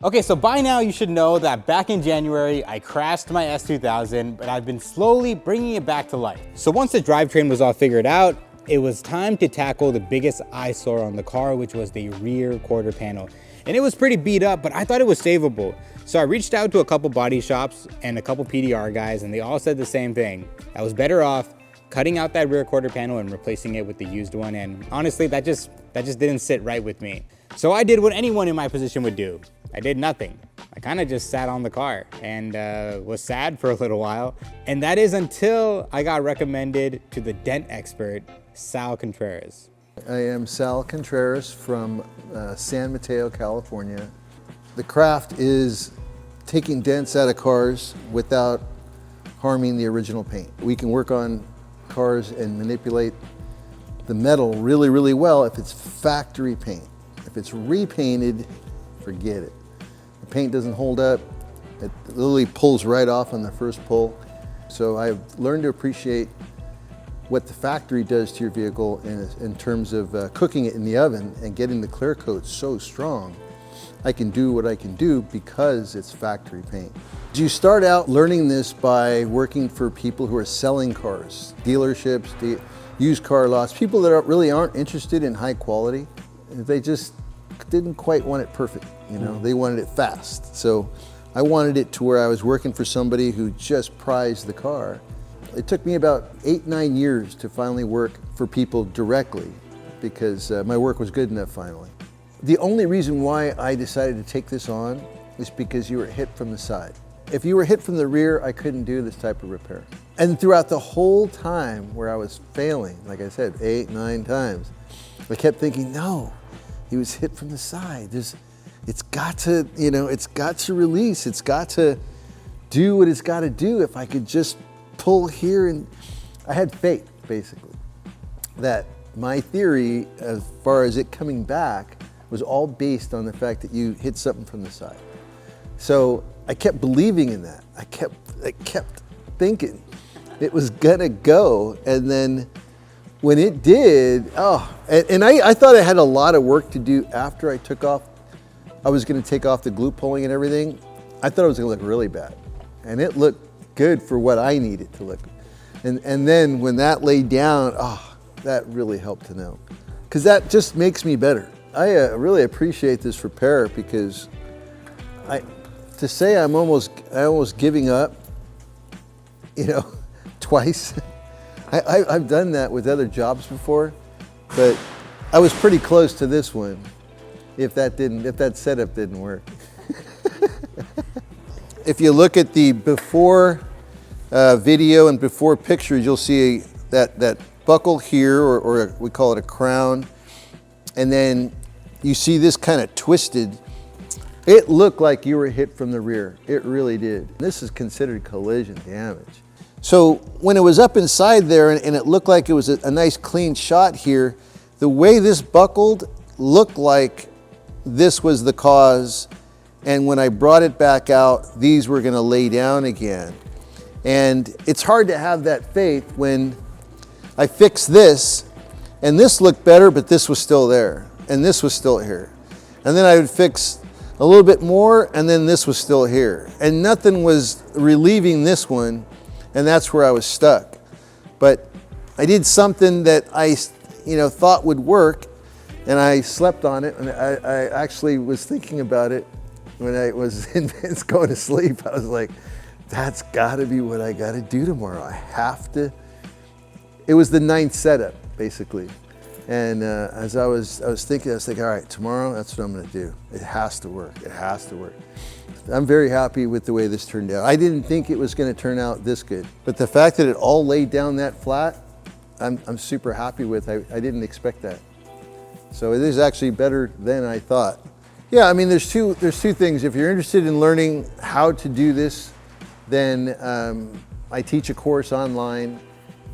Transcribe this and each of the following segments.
Okay, so by now you should know that back in January, I crashed my S2000, but I've been slowly bringing it back to life. So once the drivetrain was all figured out, it was time to tackle the biggest eyesore on the car, which was the rear quarter panel. And it was pretty beat up, but I thought it was savable. So I reached out to a couple body shops and a couple PDR guys, and they all said the same thing. I was better off cutting out that rear quarter panel and replacing it with the used one. And honestly, that just didn't sit right with me. So I did what anyone in my position would do. I did nothing. I kind of just sat on the car and was sad for a little while. And that is until I got recommended to the dent expert, Sal Contreras. I am Sal Contreras from San Mateo, California. The craft is taking dents out of cars without harming the original paint. We can work on cars and manipulate the metal really, really well if it's factory paint. If it's repainted, forget it. The paint doesn't hold up. It literally pulls right off on the first pull. So I've learned to appreciate what the factory does to your vehicle in terms of cooking it in the oven and getting the clear coat so strong. I can do what I can do because it's factory paint. You start out learning this by working for people who are selling cars, dealerships, used car lots, people that really aren't interested in high quality. They just didn't quite want it perfect, you know, they wanted it fast. So I wanted it to where I was working for somebody who just prized the car. It took me about 8-9 years to finally work for people directly because my work was good enough finally. The only reason why I decided to take this on is because you were hit from the side. If you were hit from the rear, I couldn't do this type of repair. And throughout the whole time where I was failing, like I said, 8-9 times, I kept thinking, no, he was hit from the side. It's got to, you know, it's got to release. It's got to do what it's got to do. If I could just pull here, and I had faith, basically, that my theory as far as it coming back was all based on the fact that you hit something from the side. So I kept believing in that. I kept thinking it was gonna go, and then when it did, I thought I had a lot of work to do after I took off. I was gonna take off the glue pulling and everything. I thought it was gonna look really bad, and it looked good for what I needed to look. And then when that laid down, that really helped to know, because that just makes me better. I really appreciate this repair because to say I'm almost giving up, you know, twice. I've done that with other jobs before, but I was pretty close to this one. If that setup didn't work. If you look at the before video and before pictures, you'll see that buckle here, or we call it a crown, and then you see this kind of twisted. It looked like you were hit from the rear. It really did. This is considered collision damage. So when it was up inside there and it looked like it was a nice clean shot here, the way this buckled looked like this was the cause. And when I brought it back out, these were gonna lay down again. And it's hard to have that faith when I fixed this, and this looked better, but this was still there, and this was still here. And then I would fix a little bit more, and then this was still here. And nothing was relieving this one, and that's where I was stuck. But I did something that I thought would work, and I slept on it, and I actually was thinking about it when I was going to sleep. I was like, that's gotta be what I gotta do tomorrow. I have to. It was the 9th setup, basically. And as I was thinking, all right, tomorrow, that's what I'm gonna do. It has to work, it has to work. I'm very happy with the way this turned out. I didn't think it was gonna turn out this good, but the fact that it all laid down that flat, I'm super happy with. I didn't expect that. So it is actually better than I thought. Yeah, I mean, there's two things. If you're interested in learning how to do this, then I teach a course online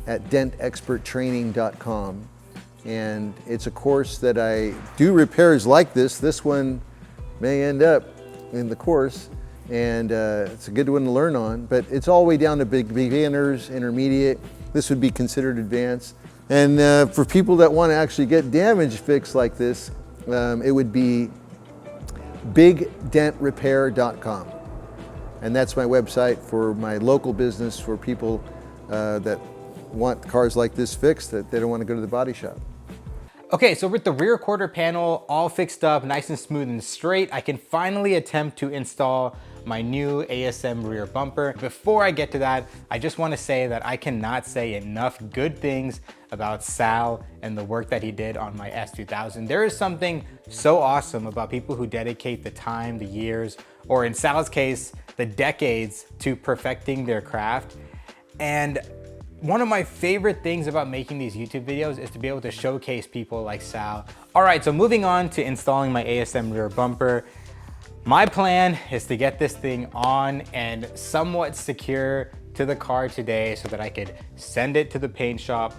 at dentexperttraining.com. And it's a course that I do repairs like this. This one may end up in the course, and it's a good one to learn on, but it's all the way down to beginners, intermediate. This would be considered advanced. And for people that want to actually get damage fixed like this, it would be bigdentrepair.com. And that's my website for my local business for people that want cars like this fixed, that they don't want to go to the body shop. Okay, so with the rear quarter panel all fixed up, nice and smooth and straight, I can finally attempt to install my new ASM rear bumper. Before I get to that, I just want to say that I cannot say enough good things about Sal and the work that he did on my S2000. There is something so awesome about people who dedicate the time, the years, or in Sal's case, the decades to perfecting their craft. And one of my favorite things about making these YouTube videos is to be able to showcase people like Sal. All right, so moving on to installing my ASM rear bumper. My plan is to get this thing on and somewhat secure to the car today so that I could send it to the paint shop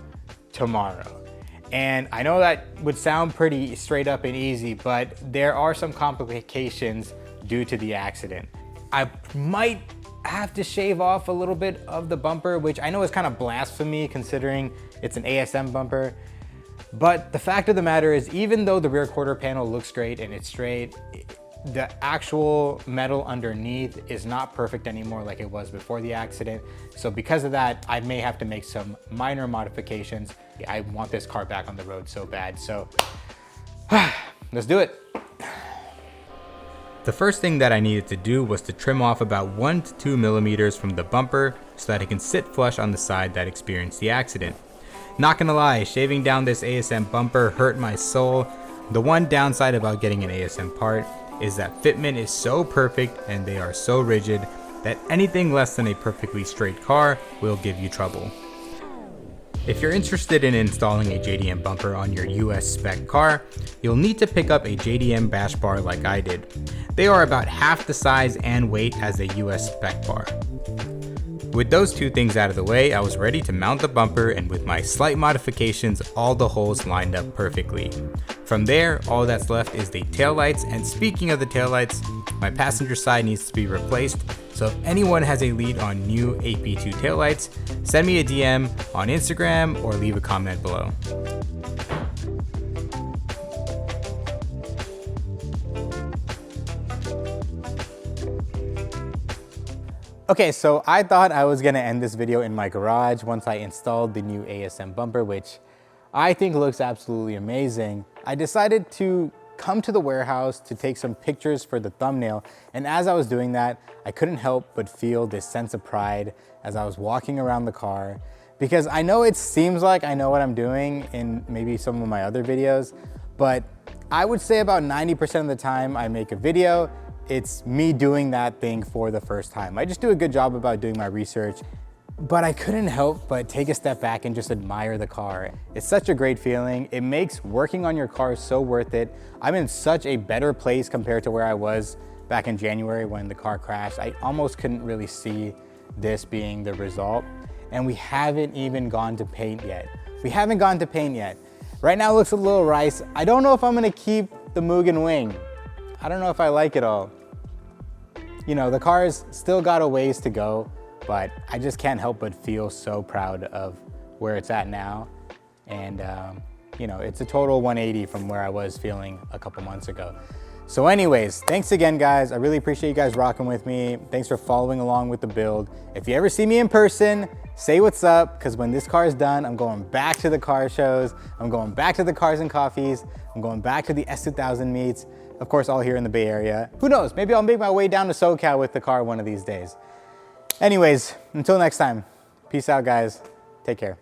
tomorrow. And I know that would sound pretty straight up and easy, but there are some complications due to the accident. I might have to shave off a little bit of the bumper, which I know is kind of blasphemy considering it's an ASM bumper. But the fact of the matter is, even though the rear quarter panel looks great and it's straight, the actual metal underneath is not perfect anymore like it was before the accident. So because of that, I may have to make some minor modifications. I want this car back on the road so bad. So let's do it. The first thing that I needed to do was to trim off about 1 to 2 millimeters from the bumper so that it can sit flush on the side that experienced the accident. Not gonna lie, shaving down this ASM bumper hurt my soul. The one downside about getting an ASM part is that fitment is so perfect and they are so rigid that anything less than a perfectly straight car will give you trouble. If you're interested in installing a JDM bumper on your US spec car, you'll need to pick up a JDM bash bar like I did. They are about half the size and weight as a US spec bar. With those two things out of the way, I was ready to mount the bumper, and with my slight modifications, all the holes lined up perfectly. From there, all that's left is the taillights, and speaking of the taillights, my passenger side needs to be replaced. So if anyone has a lead on new AP2 taillights, send me a DM on Instagram or leave a comment below. Okay, so I thought I was gonna end this video in my garage once I installed the new ASM bumper, which I think looks absolutely amazing. I decided to come to the warehouse to take some pictures for the thumbnail, and as I was doing that, I couldn't help but feel this sense of pride as I was walking around the car, because I know it seems like I know what I'm doing in maybe some of my other videos, but I would say about 90% of the time I make a video, it's me doing that thing for the first time. I just do a good job about doing my research, but I couldn't help but take a step back and just admire the car. It's such a great feeling. It makes working on your car so worth it. I'm in such a better place compared to where I was back in January when the car crashed. I almost couldn't really see this being the result. And we haven't even gone to paint yet. Right now it looks a little rice. I don't know if I'm gonna keep the Mugen wing. I don't know if I like it all. You know, the car's still got a ways to go, but I just can't help but feel so proud of where it's at now. And you know, it's a total 180 from where I was feeling a couple months ago. So anyways, thanks again guys. I really appreciate you guys rocking with me. Thanks for following along with the build. If you ever see me in person, say what's up, because when this car is done, I'm going back to the car shows. I'm going back to the Cars and Coffees. I'm going back to the S2000 meets. Of course, all here in the Bay Area. Who knows, maybe I'll make my way down to SoCal with the car one of these days. Anyways, until next time, peace out guys, take care.